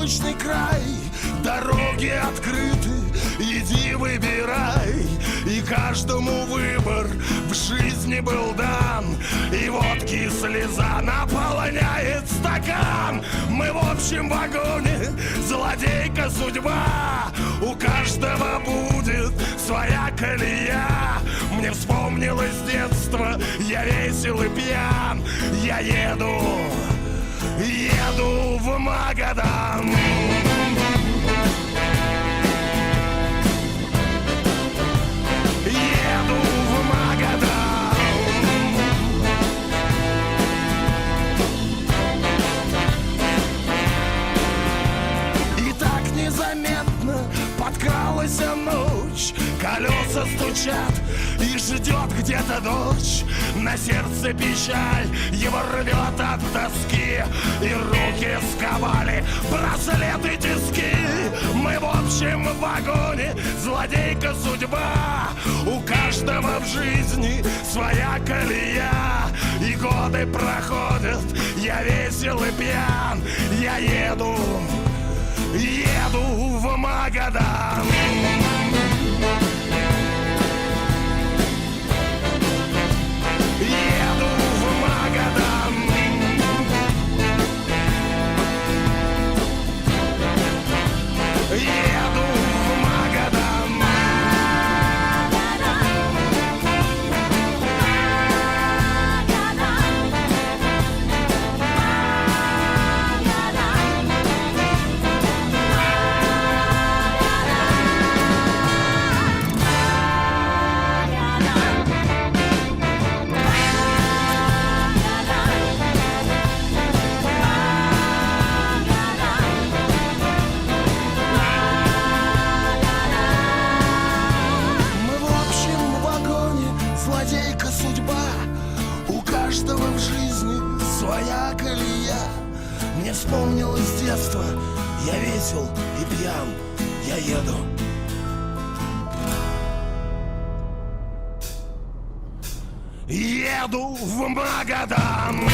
восточный край, дороги открыты, иди выбирай. И каждому выбор в жизни был дан, и водки слеза наполняет стакан. Мы в общем вагоне, злодейка судьба, у каждого будет своя колея. Мне вспомнилось детство, я весел и пьян. Я еду в Магадан. Еду в Магадан. И так незаметно подкралась ночь, колеса стучат и ждет где-то дочь. На сердце печаль, его рвет от тоски, и руки сковали браслеты, тиски. Мы в общем вагоне, злодейка судьба, у каждого в жизни своя колея. И годы проходят, я весел и пьян. Я еду в Магадан. Еду в Магадан. Еду в Магадан. Своя колея. Мне вспомнилось детство, я весел и пьян. Я еду в Магадан. Еду в Магадан.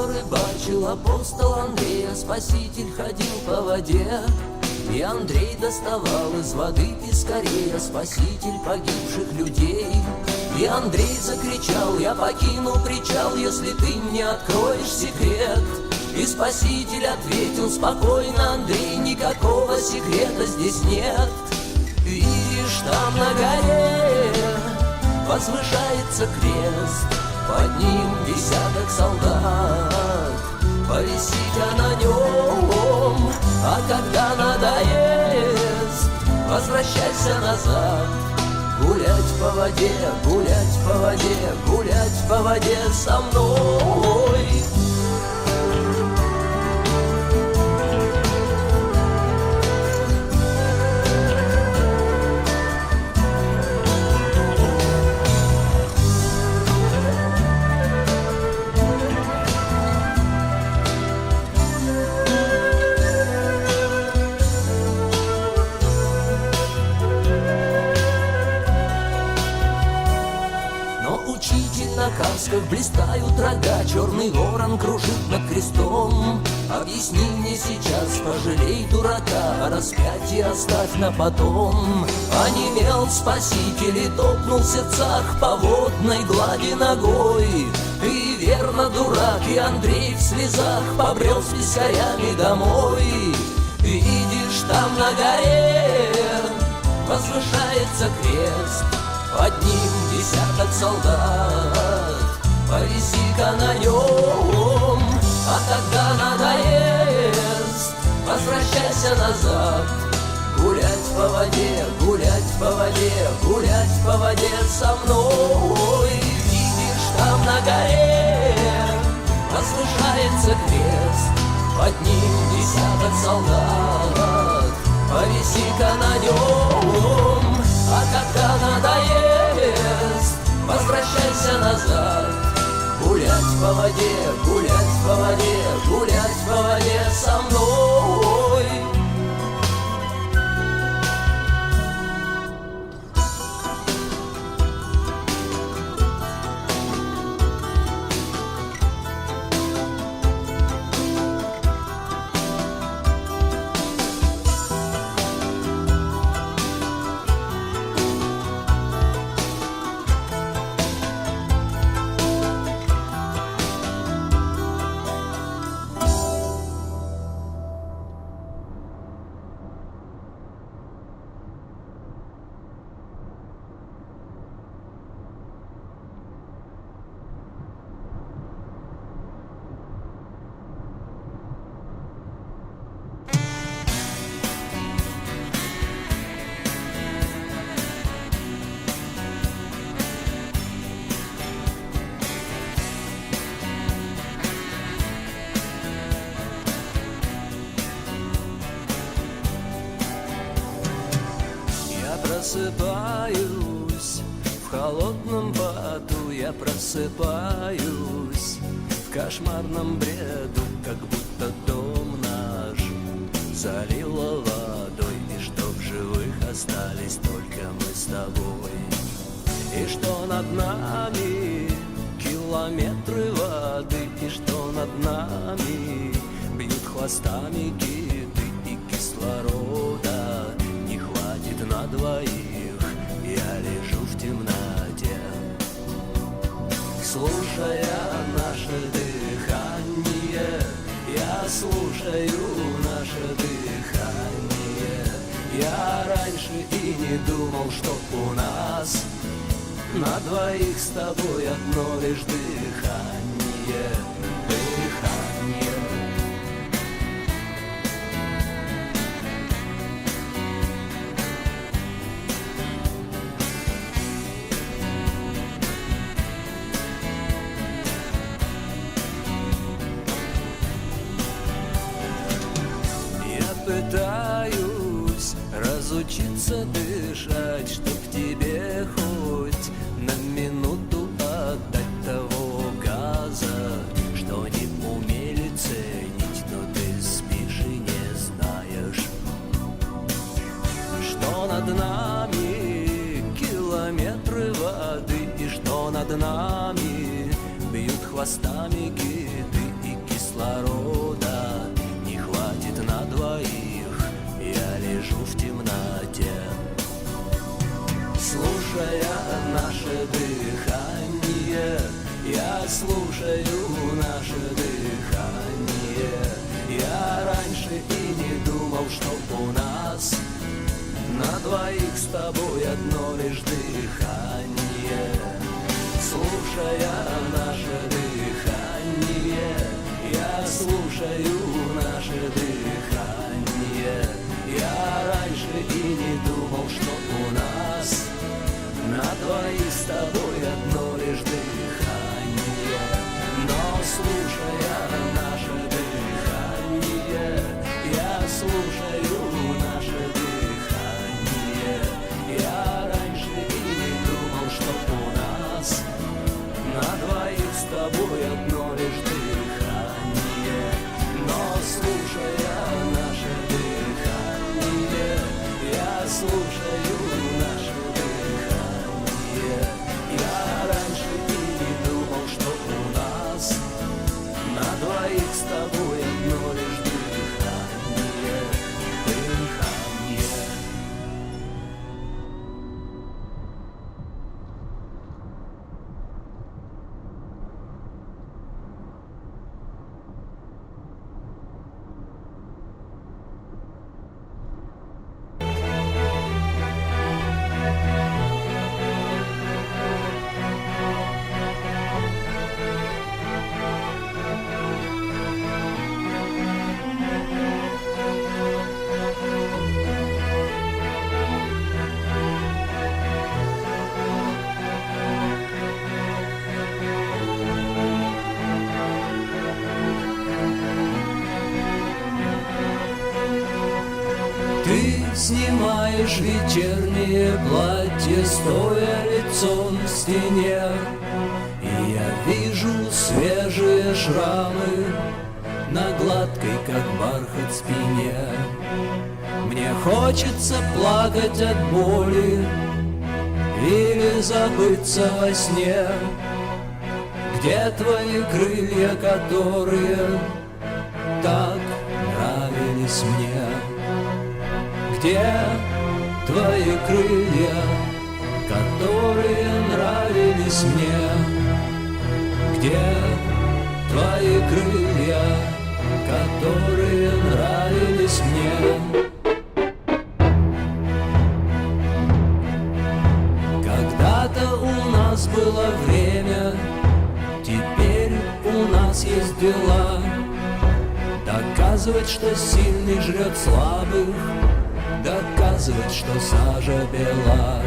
Рыбачил апостол Андрей, а спаситель ходил по воде. И Андрей доставал из воды пескарей, а спаситель погибших людей. И Андрей закричал: я покину причал, если ты мне откроешь секрет. И спаситель ответил спокойно: Андрей, никакого секрета здесь нет. Видишь, там на горе возвышается крест, под ним десяток солдат, повисите на нем, а когда надоест, возвращайся назад. гулять по воде, гулять по воде, гулять по воде со мной. На касках блистают рога, черный ворон кружит над крестом. Объясни мне сейчас, пожалей дурака, а распятие оставь на потом. Онемел спаситель и топнул в сердцах по водной глади ногой. И верно, дурак, и Андрей в слезах побрел с писарями домой. Видишь, там на горе возвышается крест, под ним десяток солдат, повиси-ка на нем. А когда надоест, возвращайся назад. Гулять по воде, гулять по воде, гулять по воде со мной. Видишь, там на горе возвышается крест, под ним десяток солдат, повиси-ка на нем. А когда надоест, возвращайся назад. Гулять по воде, гулять по воде, гулять по воде со мной. Просыпаюсь в холодном поту, я просыпаюсь в кошмарном бреду, как будто дом наш залило водой, и что в живых остались только мы с тобой, и что над нами километры воды, и что над нами бьют хвостами киты, и кислорода не хватит на двоих. Я лежу в темноте, слушая наше дыхание. Я слушаю наше дыхание. Я раньше и не думал, что у нас на двоих с тобой одно лишь дыхание. Дыхание. Пытаюсь разучиться дышать, чтоб тебе хоть на минуту отдать того газа, что не умели ценить, но ты спишь и не знаешь, что над нами километры воды, и что над нами бьют хвостами киты, и кислорода не хватит на двоих. Я лежу в темноте, слушая наше дыхание. Я слушаю наше дыхание. Я раньше и не думал, что у нас на двоих с тобой одно лишь дыхание. Слушая наше дыхание, я слушаю наше дыхание. Я раньше и не думал, что у нас снимаешь вечернее платье, стоя лицом к стене, и я вижу свежие шрамы на гладкой, как бархат, спине. Мне хочется плакать от боли или забыться во сне. Где твои крылья, которые так нравились мне? Где твои крылья, которые нравились мне? Где твои крылья, которые нравились мне? Когда-то у нас было время, теперь у нас есть дела. Доказывать, что сильный жрет слабых, доказывать, что сажа бела.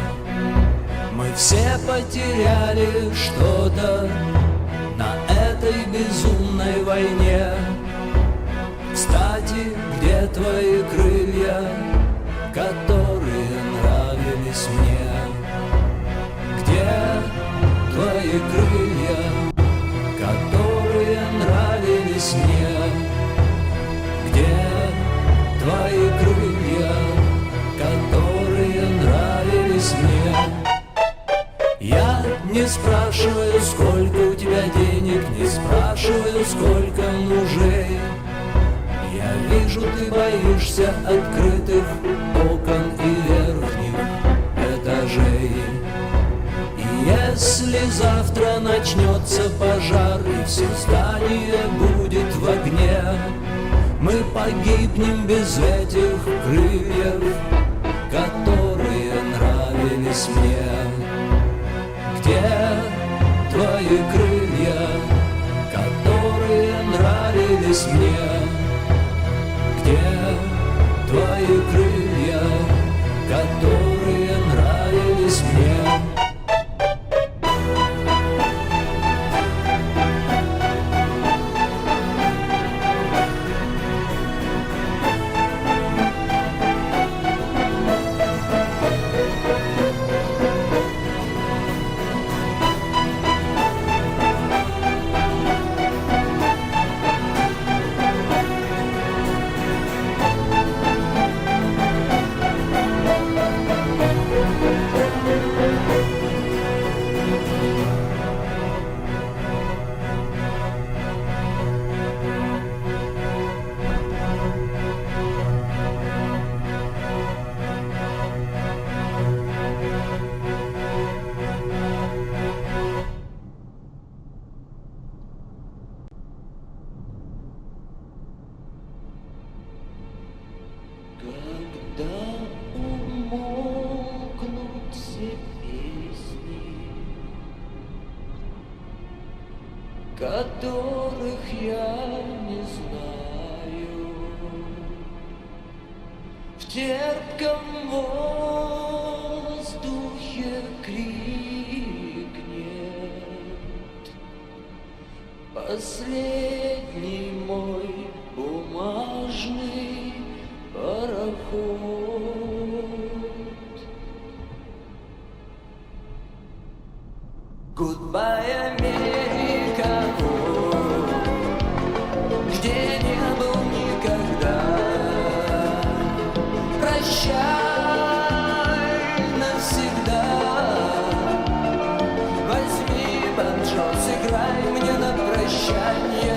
Мы все потеряли что-то на этой безумной войне. Кстати, где твои крылья, которые нравились мне? Где твои крылья, которые нравились мне? Где твои крылья, которые нравились мне? Я не спрашиваю, сколько у тебя денег, не спрашиваю, сколько мужей. Я вижу, ты боишься открытых окон и верхних этажей. И если завтра начнется пожар и все здание будет в огне, мы погибнем без этих крыльев, которые нравились мне. Где твои крылья, которые нравились мне? Где твои крылья, которые нравились мне? Когда умолкнут все песни, которых я не знаю, в терпком воздухе крикнет последний мой бумажный пароход. Goodbye, Америка, где не был никогда. Прощай навсегда. Возьми банджо, сыграй мне на прощанье.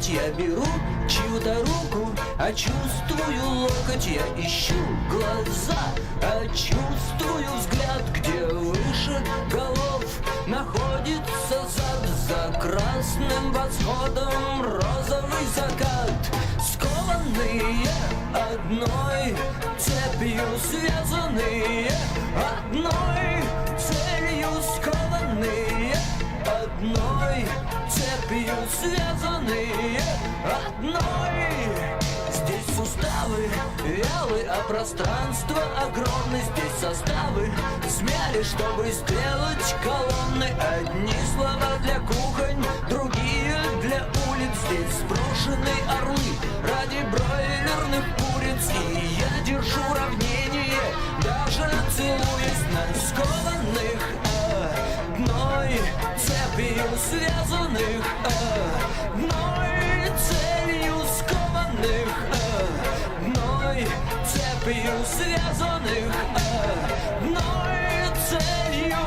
локоть, я беру чью-то руку, а чувствую локоть, я ищу глаза, а чувствую взгляд, где выше голов находится зад. За красным восходом розовый закат, скованные одной цепью, связанные одной целью, скованные одной цепью, связанные одной. Здесь суставы вялы, а пространство огромное. Здесь составы смяли, чтобы сделать колонны. Одни слова для кухонь, другие для улиц. Здесь сброшены орлы ради бройлерных куриц. И я держу равнение, даже целуясь на скованных одной цепью, связанных одной целью, скованных одной цепью, связанных одной целью.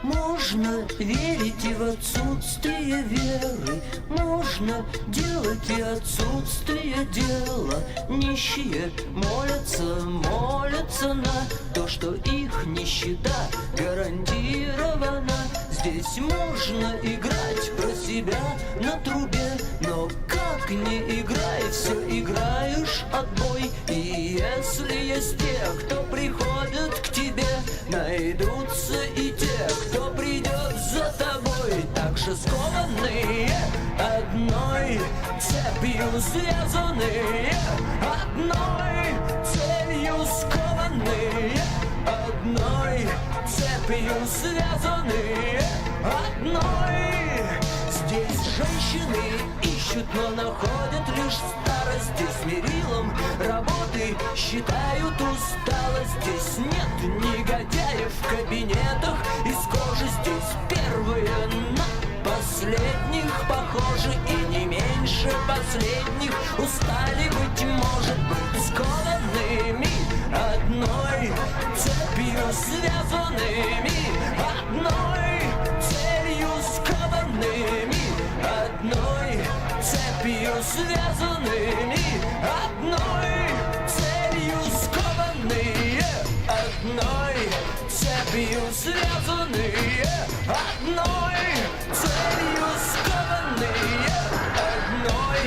Можно верить и в отсутствие веры, можно делать и отсутствие дела. Нищие молятся на то, что их нищета гарантирована. Здесь можно играть про себя на трубе, но как не играй, все играешь отбой. И если есть те, кто приходит к тебе, найдутся и те, кто придет за тобой. Так же скованные одной цепью, связанные одной целью, скованные одной цепью, связанные одной. Здесь женщины ищут, но находят лишь старость. Здесь мерилом работы считают усталость. Здесь нет негодяев в кабинетах из кожи. Здесь первые на последних похожи, и не меньше последних устали, быть может, быть скованными одной цепью, связанными одной целью, скованными одной цепью, связанными одной целью, скованные одной цепью, связанные одной целью, скованные одной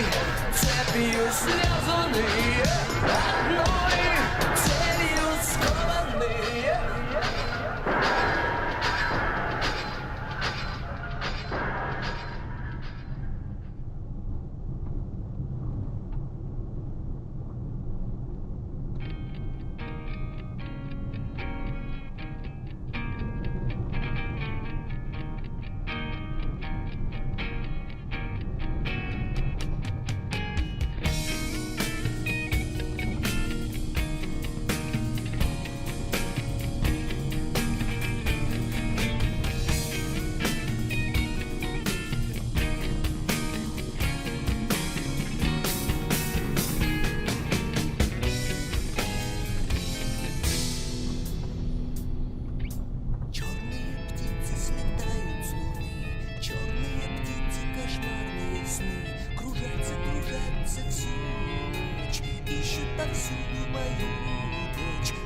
цепью, связанные одной целью, скованные.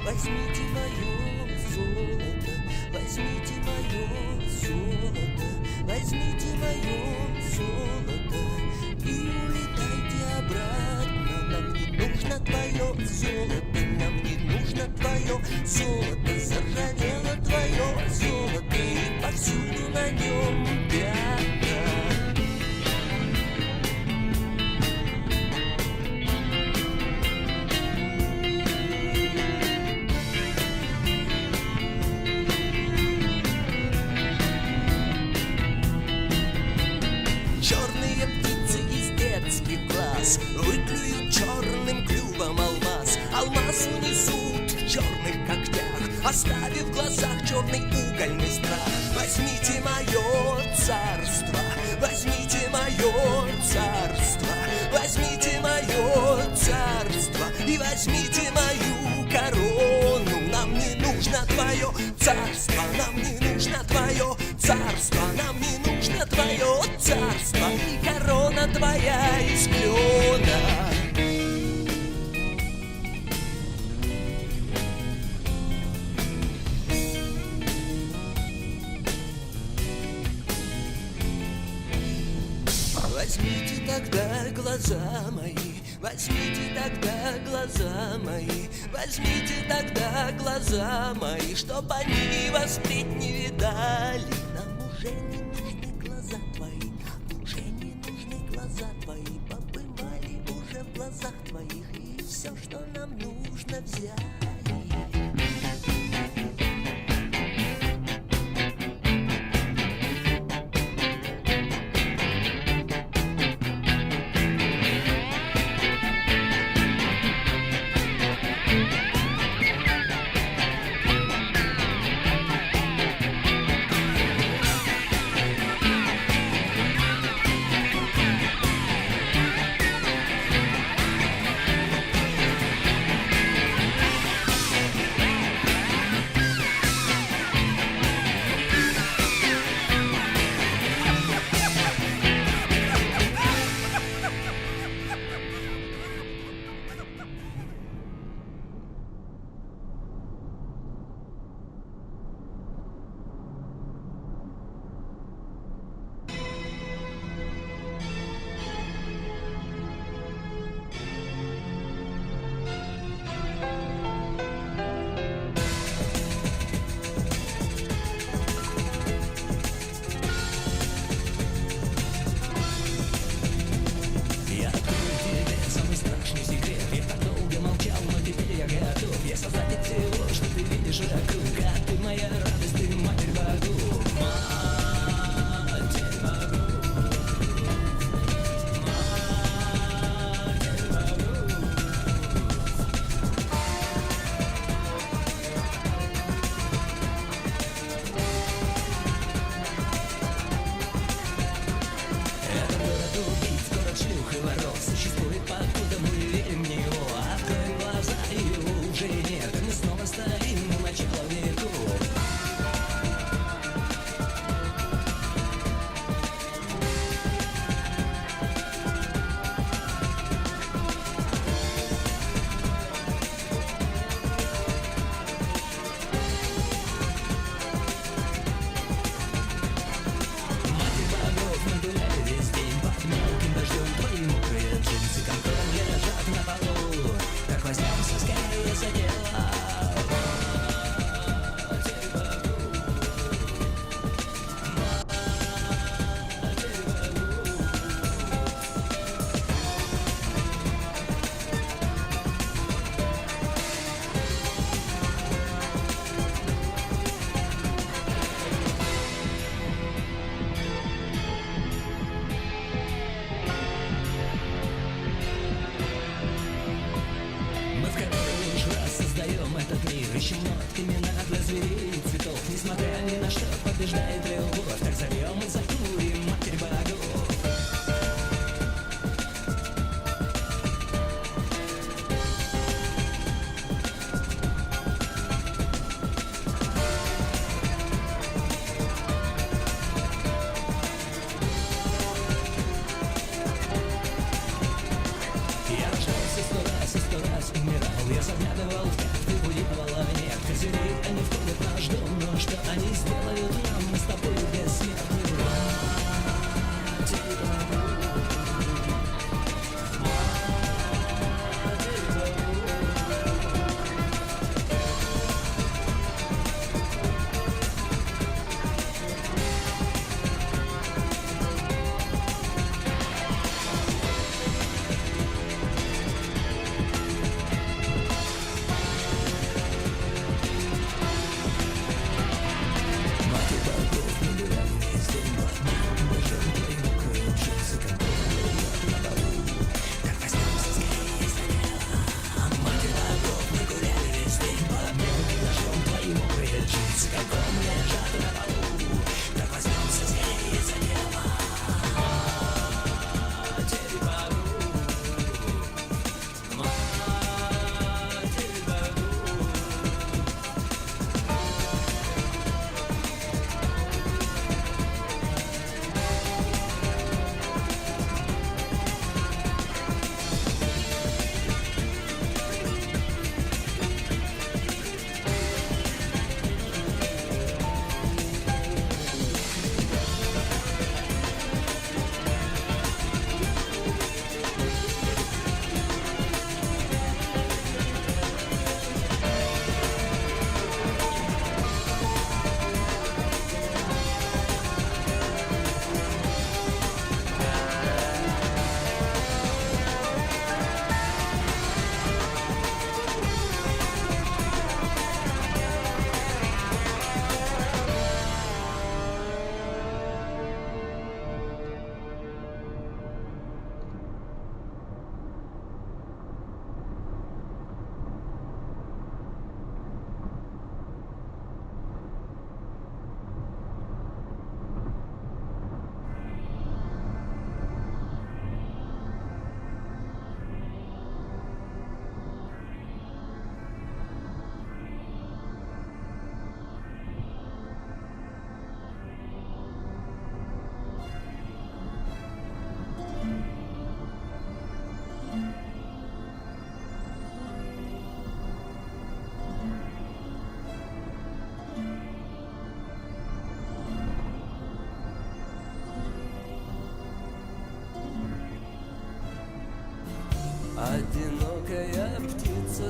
Возьмите мое золото, возьмите мое золото, возьмите мое золото и улетайте обратно. Нам не нужно твое золото, нам не нужно твое золото. Заржавело твое золото и повсюду на нем пятна. Черные птицы из детских глаз выклюют черным клювом алмаз. Алмаз унесут в черных когтях, оставив в глазах черных. черный угольный страх. Возьмите мое царство, возьмите мое царство, возьмите мое царство и возьмите мою корону. Нам не нужно твое царство, нам не нужно твое царство, нам не нужно твое царство и корона твоя из клена. Возьмите тогда глаза мои, возьмите тогда глаза мои, возьмите тогда глаза мои, чтоб они вас впредь не видали. Нам уже не нужны глаза твои, нам уже не нужны глаза твои, побывали уже в глазах твоих, и все, что нам нужно, взяли. Ищем имена для зверей и цветов, несмотря ни на что, побеждает любовь. Так зовем и закурим Матерь богов. Я рождался 100 раз умирал, я заглядывал в как ты уехала, нет козырей, они входят в наш дом, но что они сделают нам, мы с тобой бессмертны.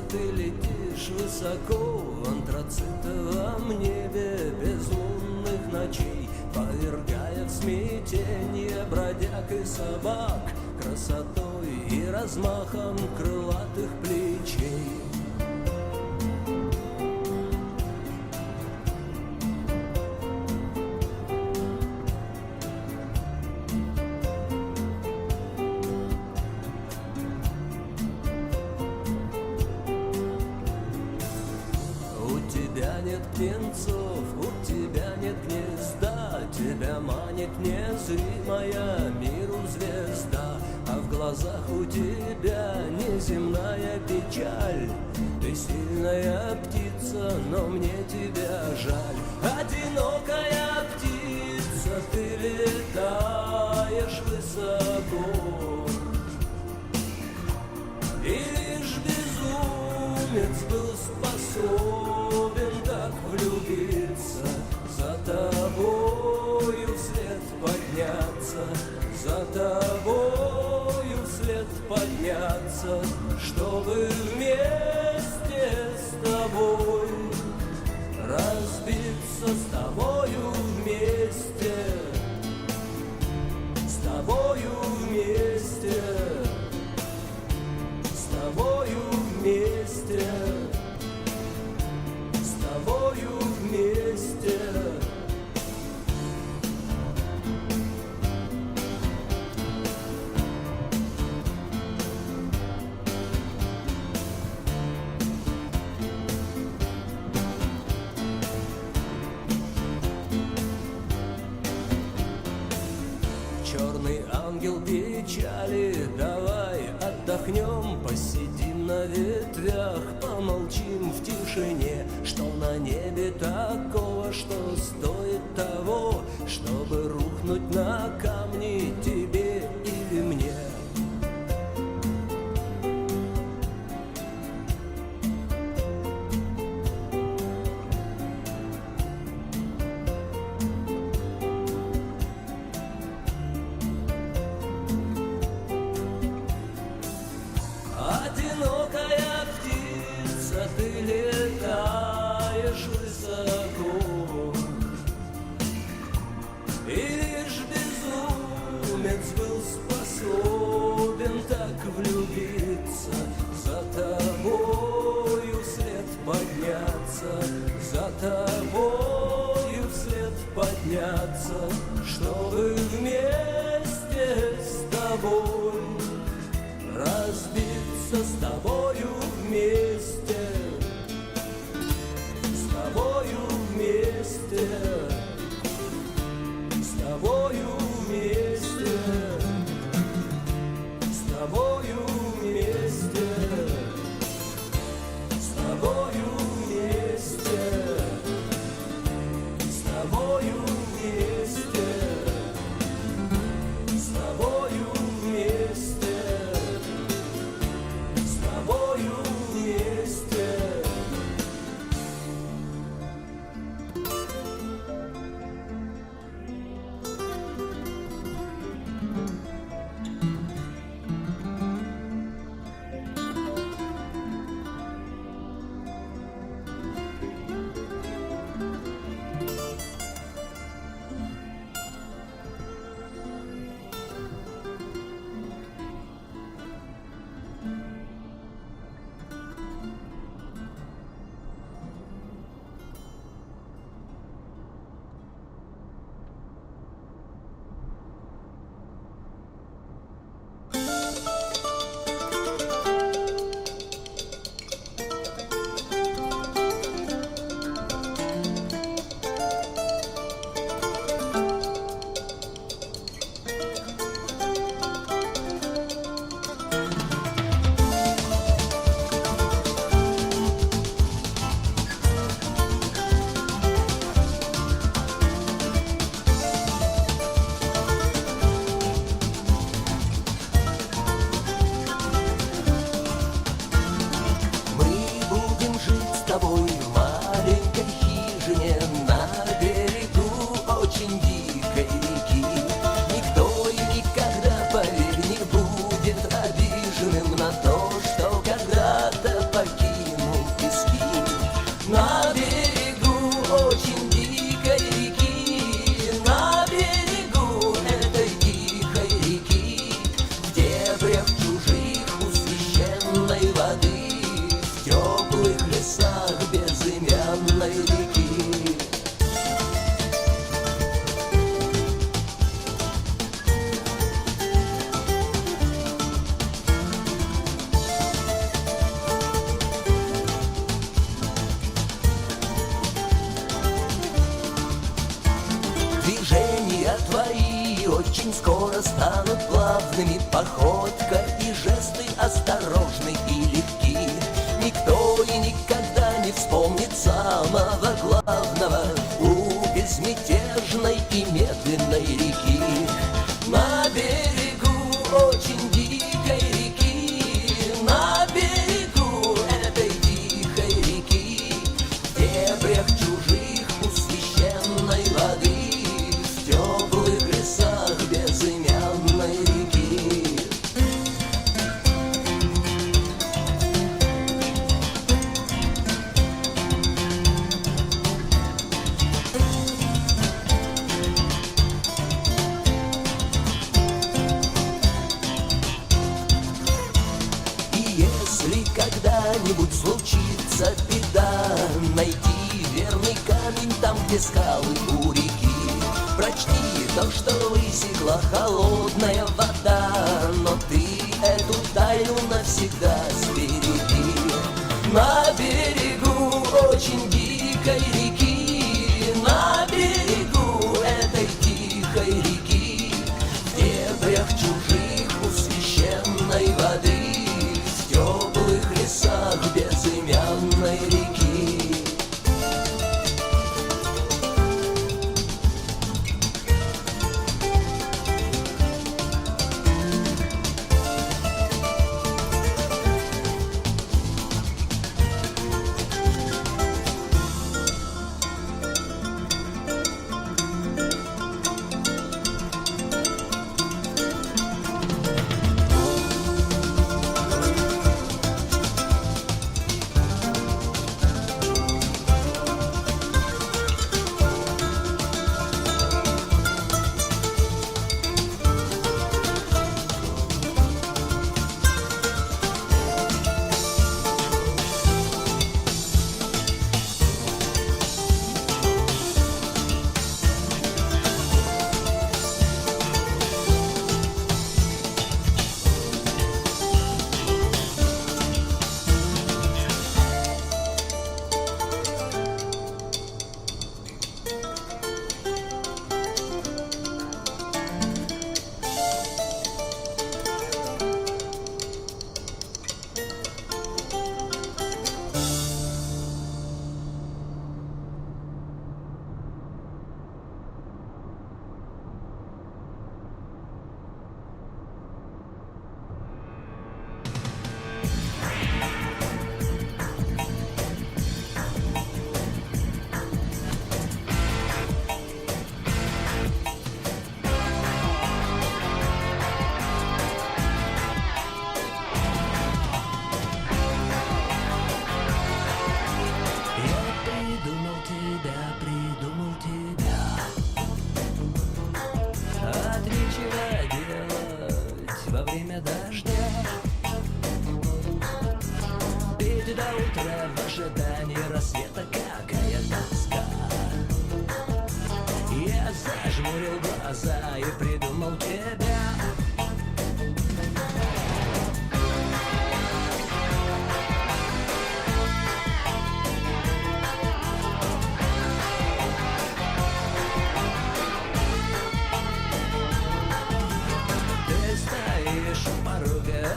ты летишь высоко в антрацитовом небе без лунных ночей, повергая в смятение бродяг и собак красотой и размахом крылатых плечей. У тебя нет птенцов, у тебя нет гнезда, тебя манит незримая миру звезда, а в глазах у тебя неземная печаль. Ты сильная птица, но мне тебя жаль. Одинокая птица, ты летаешь высоко, и лишь безумец был способен так влюбиться, за тобою вслед подняться, за тобою вслед подняться, чтобы вместе с тобой разбиться, с тобою вместе, с тобою вместе, с тобою вместе, с тобою вместе. Черный ангел печали, давай отдохнем, посидим на ветвях, помолчим в тишине. Что на небе такого, что стоит того, чтобы рухнуть на камни тебе или мне? Одинокая птица, ты летаешь высоко, и лишь безумец был способен так влюбиться, за тобою вслед подняться, за тобою вслед подняться, чтобы вместе с тобой разбиться, с тобою вместе, с тобою вместе, с тобою вместе, с тобою вместе, с тобою вместе, с тобою вместе, с тобою вместе, с тобою вместе. поверь, не будет обиженным на то, что когда-то покинул. На берегу очень дикой реки, на берегу этой тихой реки, в дебрях чужих у священной воды, в теплых лесах безымянной реки. Движения твои очень скоро станут плавными, походка и жесты осторожны и легки. Никто и никогда не вспомнит самого главного у безмятежной и медленной реки. На берегу очень дикой реки, на берегу этой тихой реки, в дебрях чужих у священной воды, в теплых лесах безымянной реки. И если когда-нибудь случится беда, найти верный камень там, где скалы у реки, прочти то, что высекла холодная вода, но ты эту тайну навсегда сбереги. На берегу очень дикой реки, на берегу этой тихой реки, в дебрях чужих у священной воды, в теплых лесах безымянной реки. Придумал тебя. От нечего делать во время дождя, петь до утра в ожидании рассвета, какая тоска. Я зажмурил глаза и придумал тебя.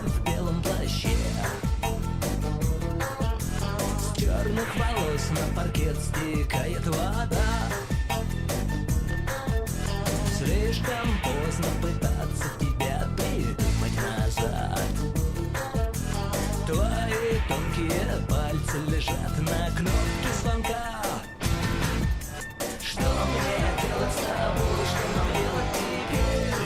В белом плаще, с черных волос на паркет стекает вода. Слишком поздно пытаться тебя придумать назад. Твои тонкие пальцы лежат на кнопке звонка. Что мне делать с тобой, что нам делать теперь?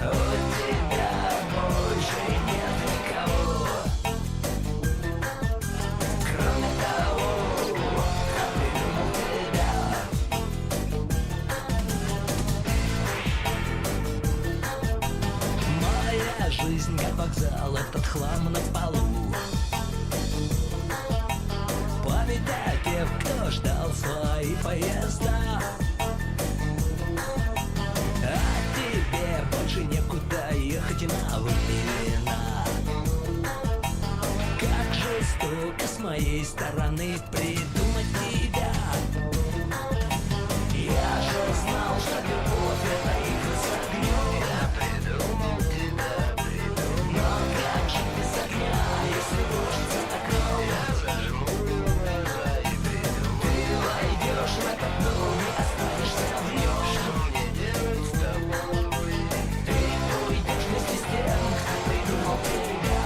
В жизнь как вокзал, этот хлам на полу. Память о тех, кто ждал свои поезда. А тебе больше некуда ехать и на времена. Как жестоко с моей стороны придумать тебя. Я же знал, что любовь — это игра с огнем. Я придумал тебя, придумал. Но как же без огня, если дождь за окном? Я зажму глаза и придумал. Ты войдешь в этот дом и останешься в нем. Что мне делать с тобой? Ты уйдешь вместе с тем, кто придумал тебя.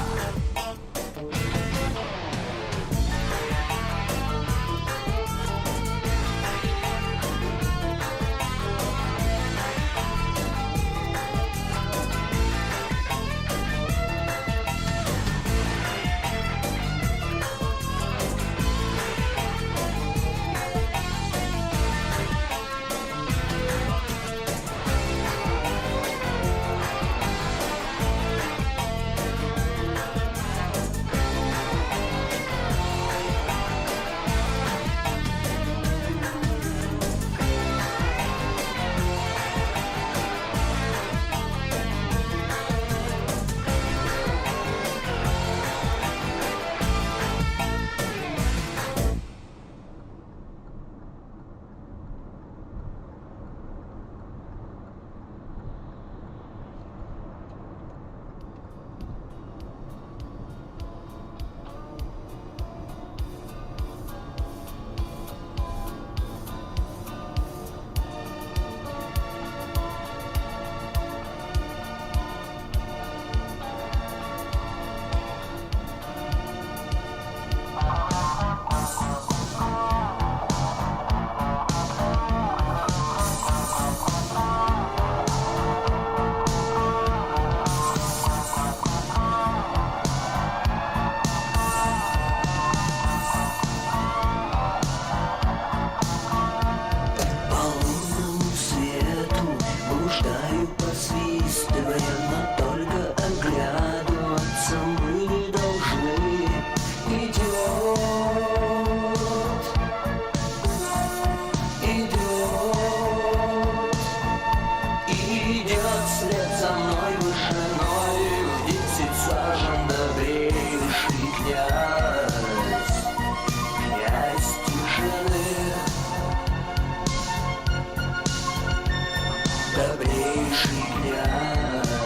Добрейший князь,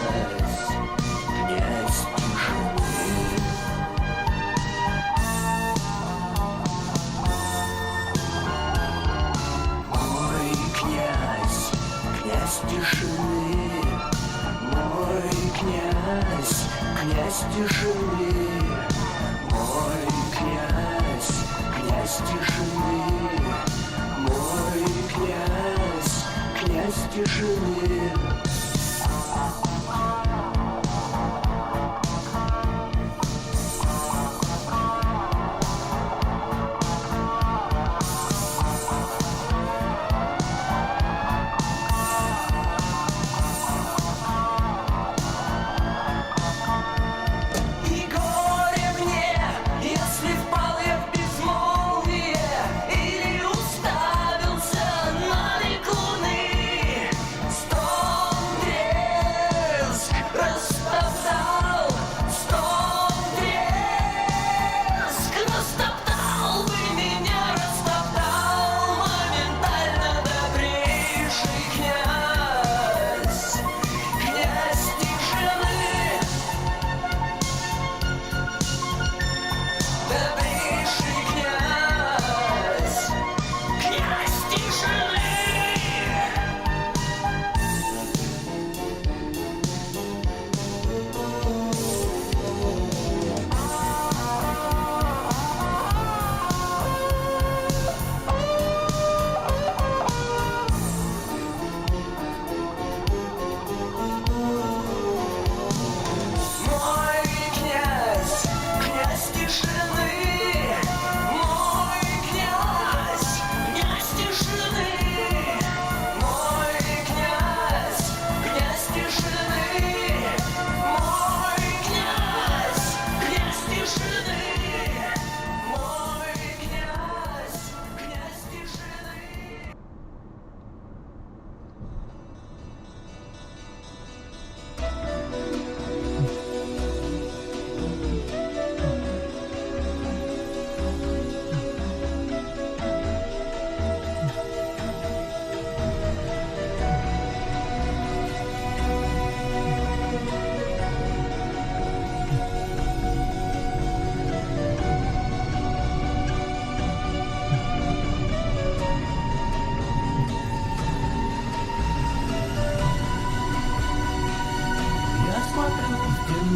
князь тишины. Мой князь, князь тишины. Мой князь, князь тишины. Мой князь, князь тишины. Мой князь, князь тишины. И горе мне, если впал я в безмолвие или уставился на лик луны. Стон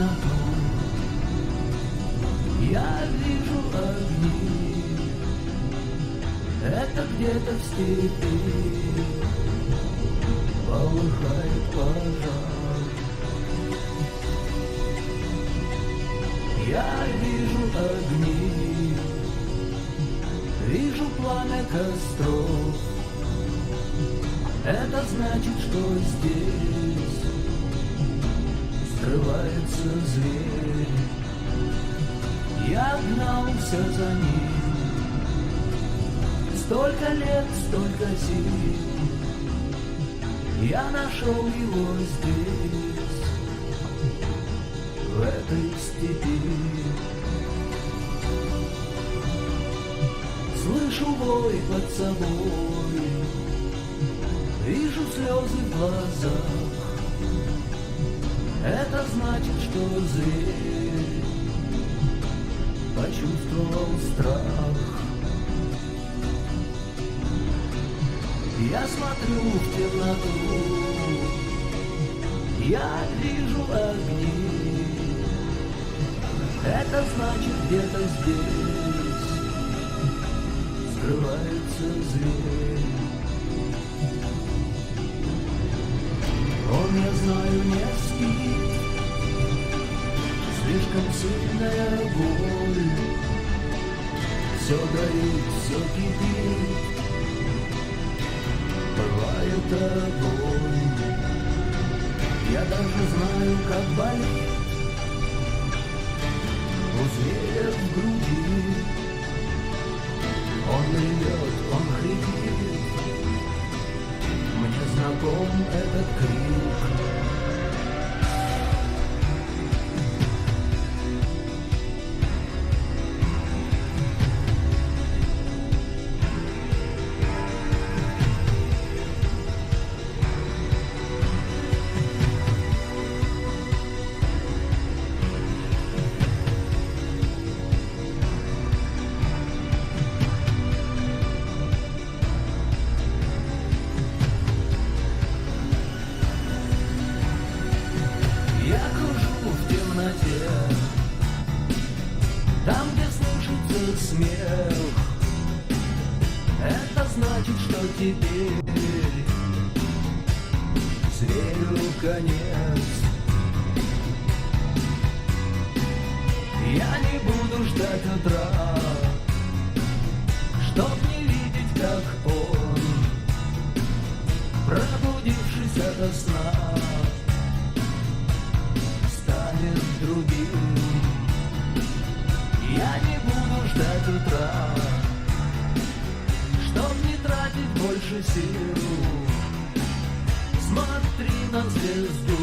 темноту. Я вижу огни, это где-то в степи полыхает пожар. Я вижу огни, вижу пламя костров. Это значит, что здесь скрывается зверь. Я гнался за ним столько лет, столько зим. Я нашел его здесь, в этой степи. Слышу вой под собой, вижу слезы в глазах. Это значит, что зверь почувствовал страх. Я смотрю в темноту, я вижу огни. Это значит, где-то здесь скрывается зверь. Он, я знаю, не спит, слишком сильная боль. Все горит, все кипит, бывает огонь. Я даже знаю, как болит у зверя в груди. Он ревет, он хрипит, мне знаком этот крик. Там, где слышится смех, это значит, что теперь зверю конец. Я не буду ждать утра, чтоб не видеть, как он, пробудившись ото сна, станет другим. Я не буду ждать утра, чтоб не тратить больше сил. Смотри на звезду,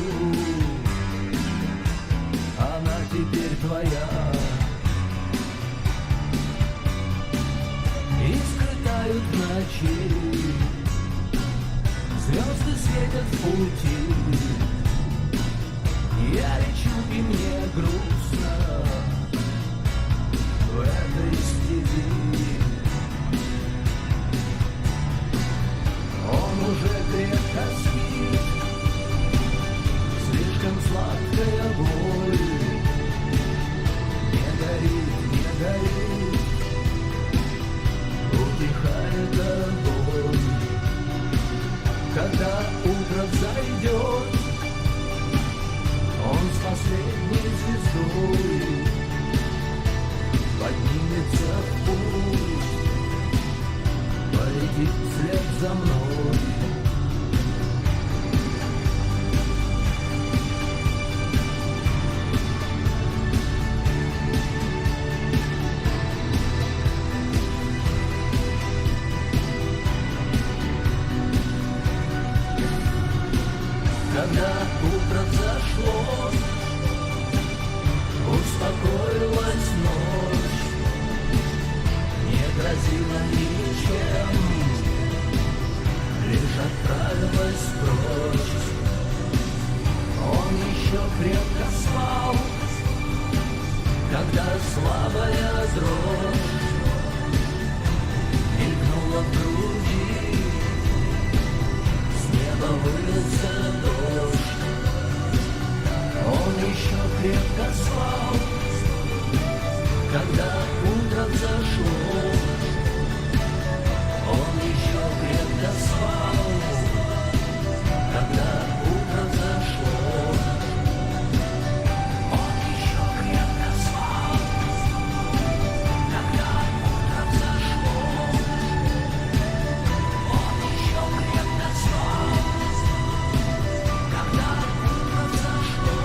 она теперь твоя. Искры тают в ночи, звезды светят в пути. Я лечу, и мне грустно в этой степи. Он уже крепко спит, слишком сладкая боль. Не горит, не горит, утихает огонь. Когда утро взойдет, он с последней звездой поднимется в путь, полетит вслед за мной. Когда утро взошло, успокоилась ночь, не грозила ничем, лишь отправилась прочь. Он еще крепко спал, когда слабая дрожь мелькнула в груди, с неба вылился дождь. Он еще крепко спал, когда утро взошло. Он еще крепко спал, когда утро взошло. Он еще крепко спал, когда утро взошло. Он еще крепко спал, когда утро взошло.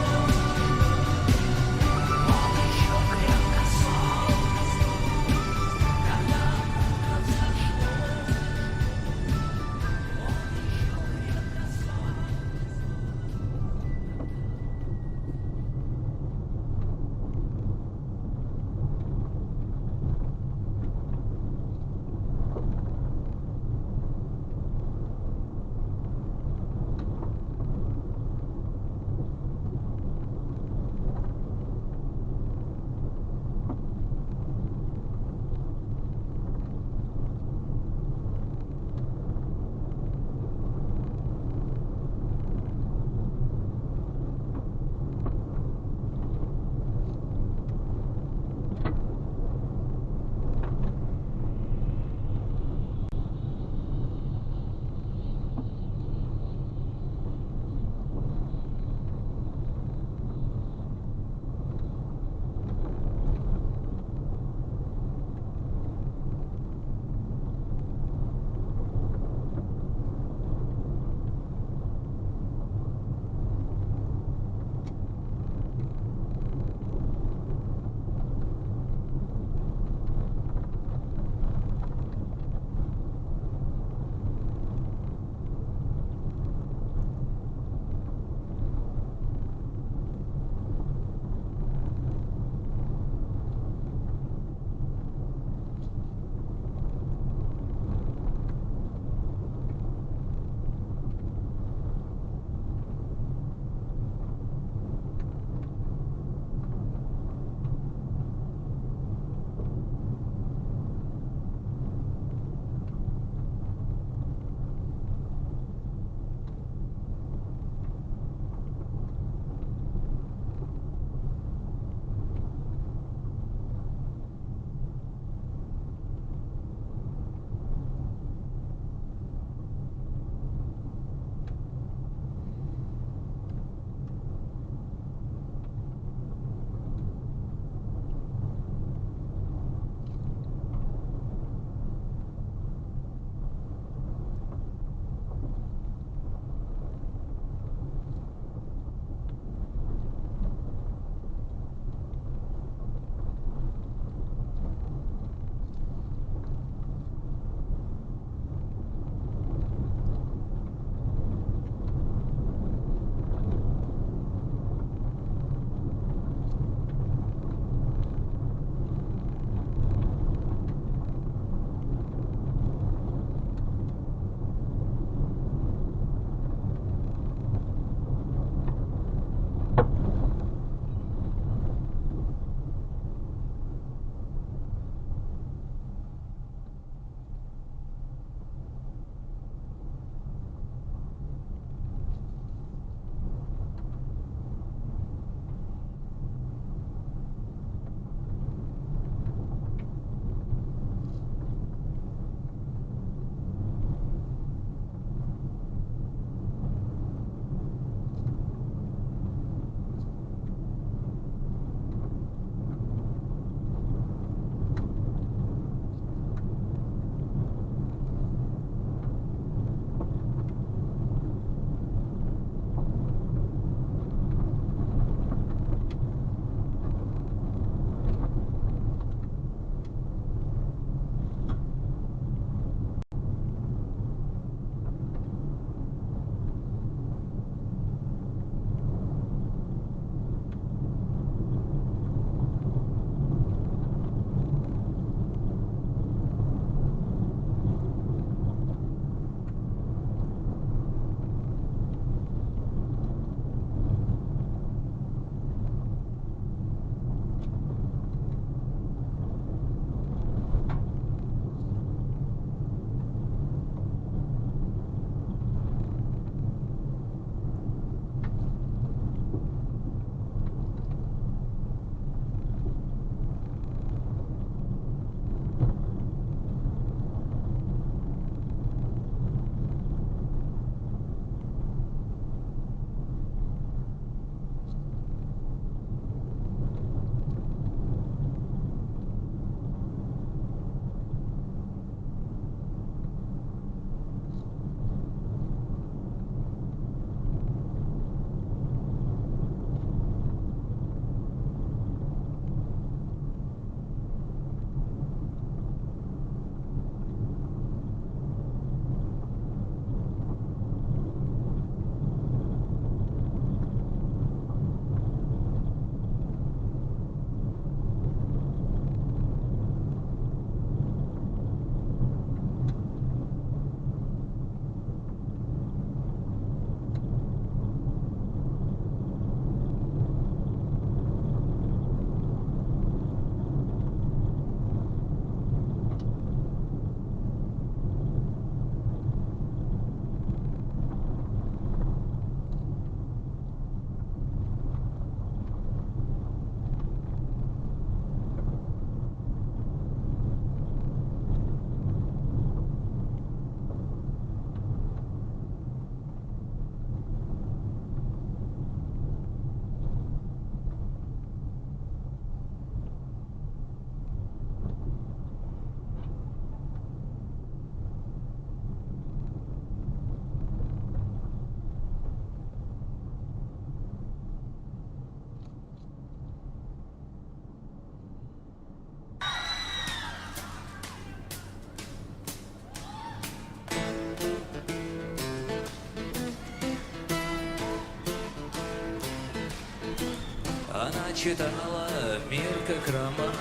Она читала мир как роман,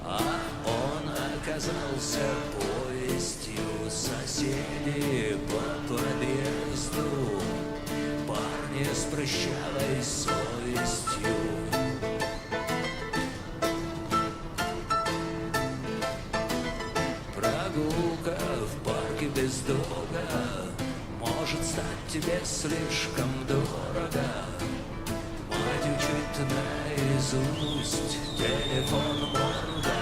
а он оказался повестью. Соседи по подъезду, парни с прыщавой совестью. Прогулка в парке без долга может стать тебе слишком дорого. Мать учит наизусть телефон морда.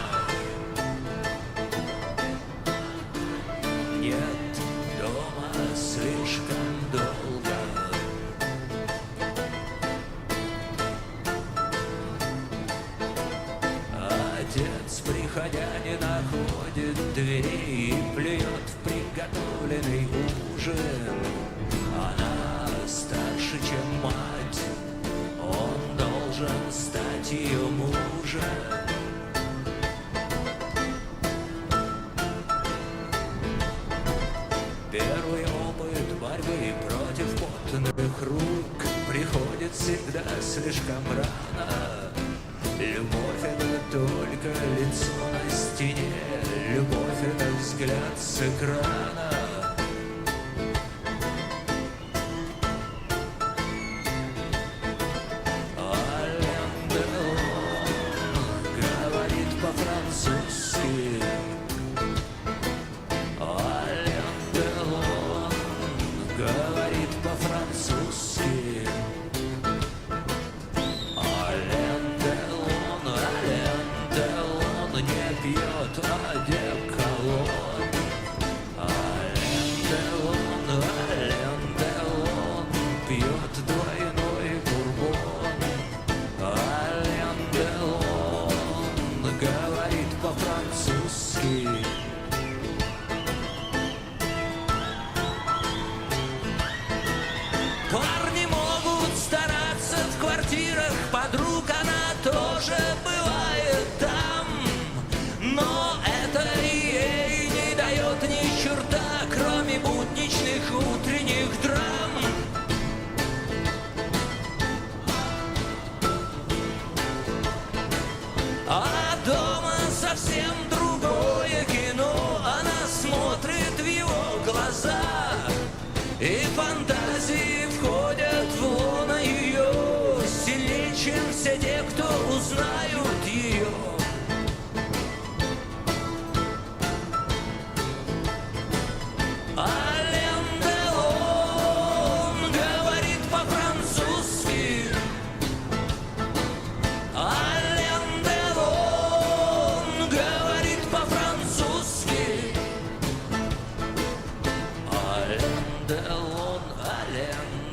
Нет дома слишком долго. Отец, приходя, не находит дверей и плюет в приготовленный ужин. Она старше, чем мать, он должен стать ее мужем. Первый опыт борьбы против потных рук приходит всегда слишком рано. Любовь — это только лицо на стене, любовь — это взгляд с экрана. Ален Делон говорит по-французски. Ален Делон говорит по-французски. Ален Делон не пьет одеколон. Ален Делон пьет двойной бурбон. Ален Делон говорит по-французски. Парни могут стараться в квартирах подруг, она тоже бывает там, но это ей не дает ни черта, кроме будничных утренних драм. А дома совсем другое кино, она смотрит в его глаза, и фантазии входят в лоно ее сильнее, чем все те, кто узнают ее. Ален Делон говорит по-французски. Ален Делон говорит по-французски. Ален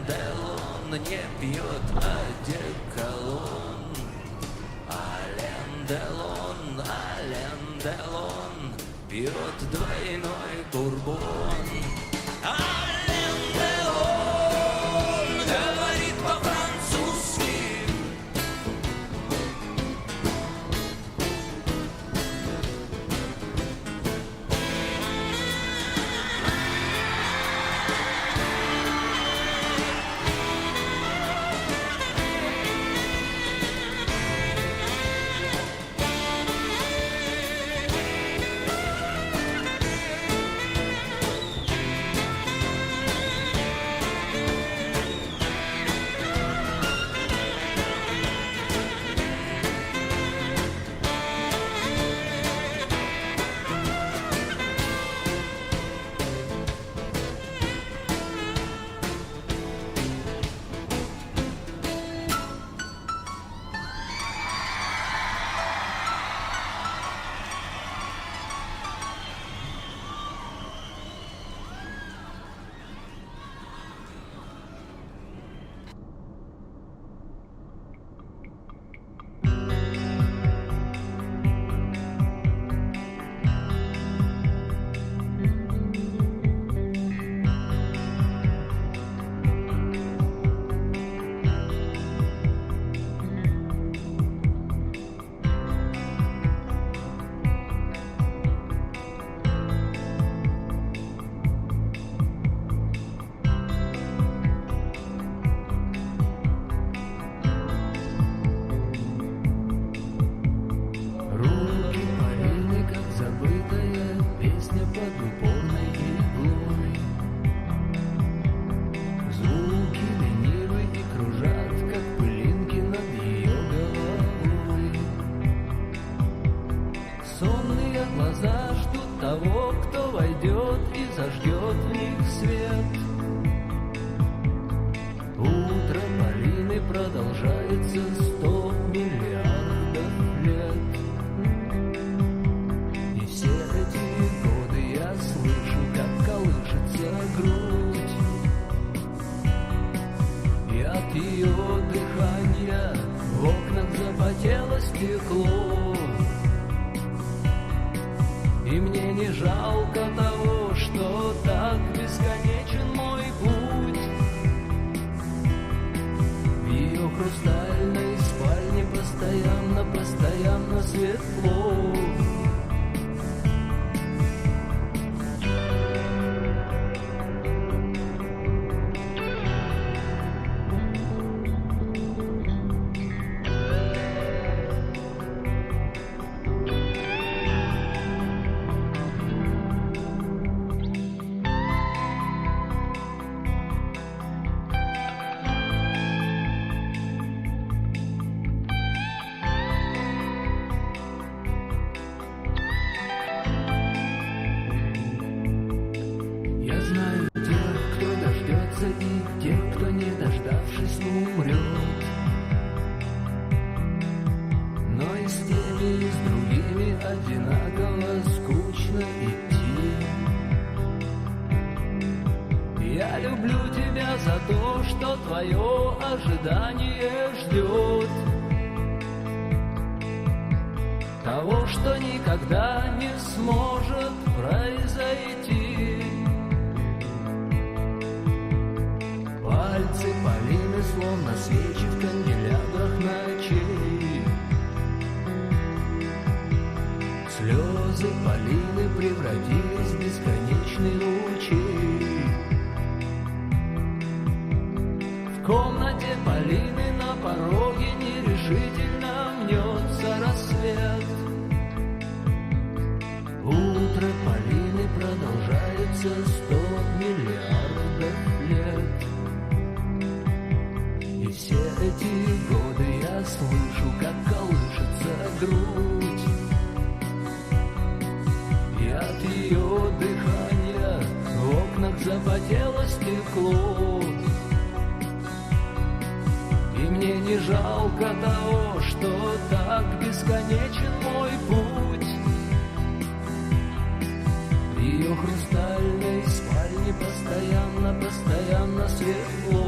Делон не пьет одеколон. Ален Делон пьет двойной бурбон. Ален Делон говорит по-французски. того, кто войдет и зажгет в них свет. Утро малины продолжается 100 миллиардов лет. И все эти годы я слышу, как колышется грудь, и от ее дыхания в окнах запотело стекло. И мне не жалко того, что так бесконечен мой путь. В ее хрустальной спальне постоянно светло. Я знаю тех, кто дождется, и тех, кто, не дождавшись, умрет. Но и с теми, и с другими одинаково скучно идти. Я люблю тебя за то, что твое ожидание ждет того, что никогда не сможет произойти. Пальцы Полины, словно свечи в канделябрах ночей. Слезы Полины превратились в бесконечный ручей. В комнате Полины на пороге нерешительно мнется рассвет. Утро Полины продолжается 100 миллиардов лет. И все эти годы я слышу, как колышется грудь, и от ее дыхания в окнах запотело стекло. И мне не жалко того, что так бесконечен мой путь. В ее хрустальной спальне постоянно светло.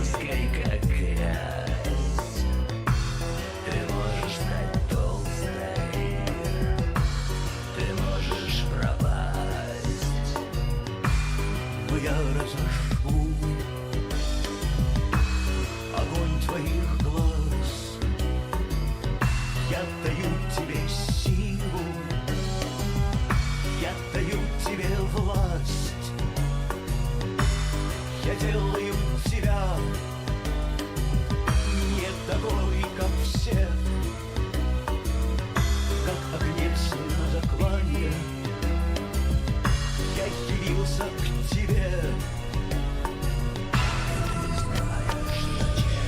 вязкой, как грязь. Ты можешь стать толстой, ты можешь пропасть. Но я разожгу огонь твоих глаз. Я даю тебе силу, я даю тебе власть. Я делаю тебя не такой, как все, как огнец на заклане. Я явился к тебе. Ты знаешь, зачем.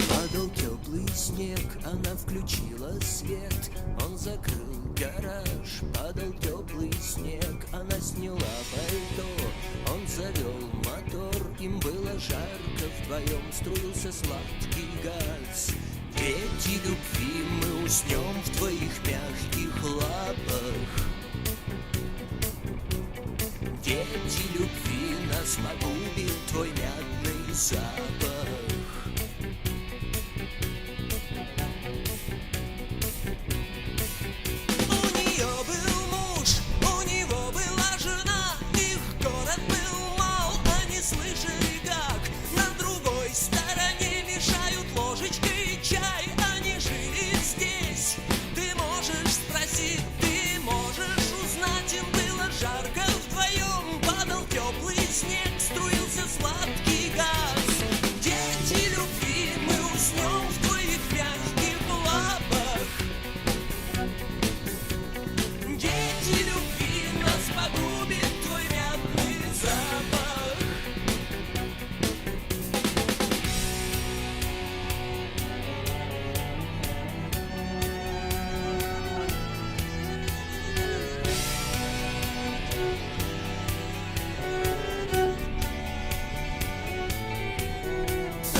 Падал теплый снег, она включила свет, он закрыл гараж. Падал теплый снег, она сняла пальто, он завел мотор. Им было жарко, вдвоем струился сладкий газ. Дети любви, мы уснем в твоих мягких лапах. Дети любви, нас погубит твой мятный запах. У нее был муж, у него была жена, их город был мал, они слышали, как на другой стороне мешают ложечкой чай. Они жили здесь, ты можешь спросить, ты можешь узнать, им было жарко вдвоем. Падал теплый снег, струился сладкий газ. Дети любви, мы уснем в твоих мягких лапах. Дети любви, нас погубит твой мятный запах.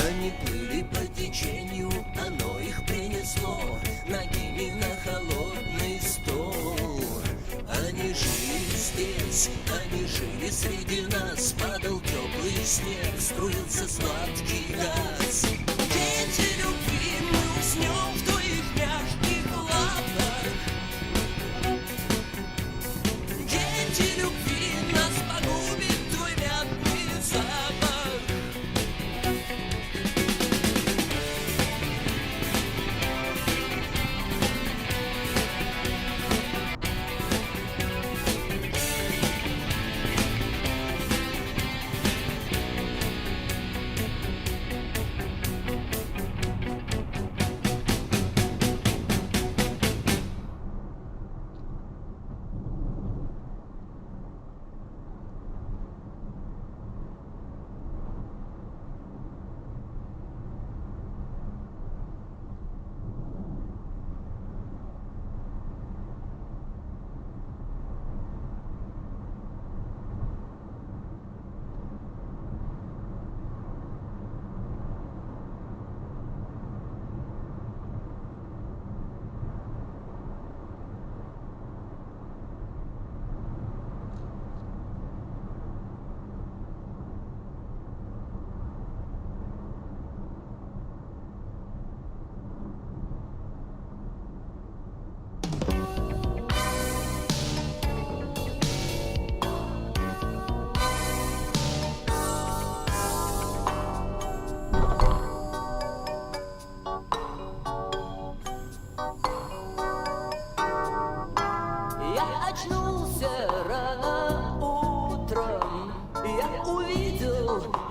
Они плыли по течению, оно их принесло ногими на холодный стол. Они жили здесь, они жили среди нас. Падал теплый снег, струился сладкий газ. Дети любви, мы уснем в твоих мягких лапах. Дети любви, нас погубит твой мятный запах.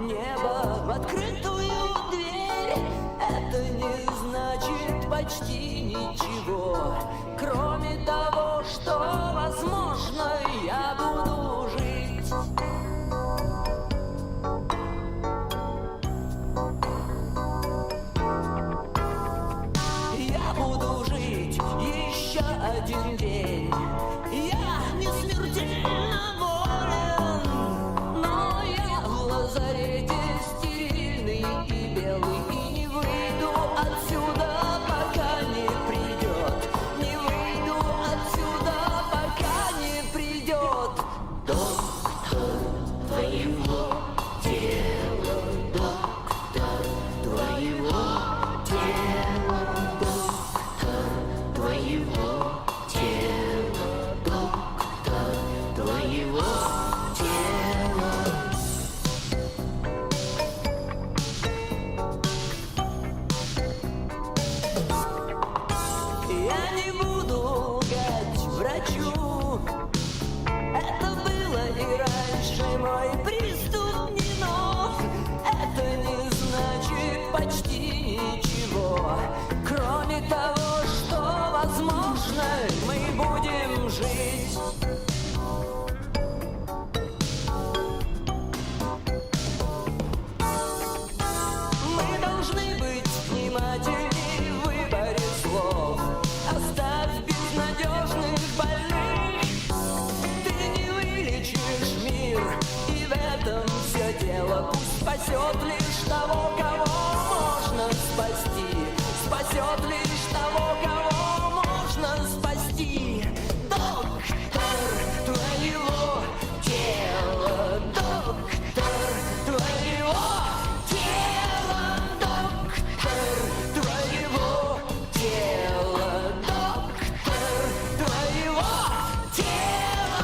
небо в открытую дверь. Это не значит почти ничего, кроме того, что, возможно, я буду жить. Я буду жить еще один день. Я не смертельно болен, но я в лазарете стерильный и белый, и не выйду отсюда, пока не придет. Не выйду отсюда, пока не придет доктор твоего тела, доктор твоего тела, доктор твоего тела, доктор твоего тела. Я не буду лгать врачу, это было и раньше, мой приступ не нов. Это не значит почти ничего, кроме того, что, возможно, мы будем жить. Мы должны быть внимательнее в выборе слов. Оставь безнадежных больных. Ты не вылечишь мир, и в этом все дело. Пусть спасет лишь того, кого можно спасти. Спасет лишь того, кого можно спасти. Доктор твоего тела, доктор твоего тела, доктор твоего тела, доктор твоего тела.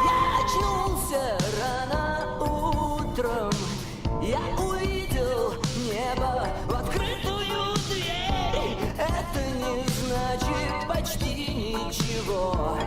Я очнулся рано утром, я увидел небо в открытую дверь. Это не значит почти ничего,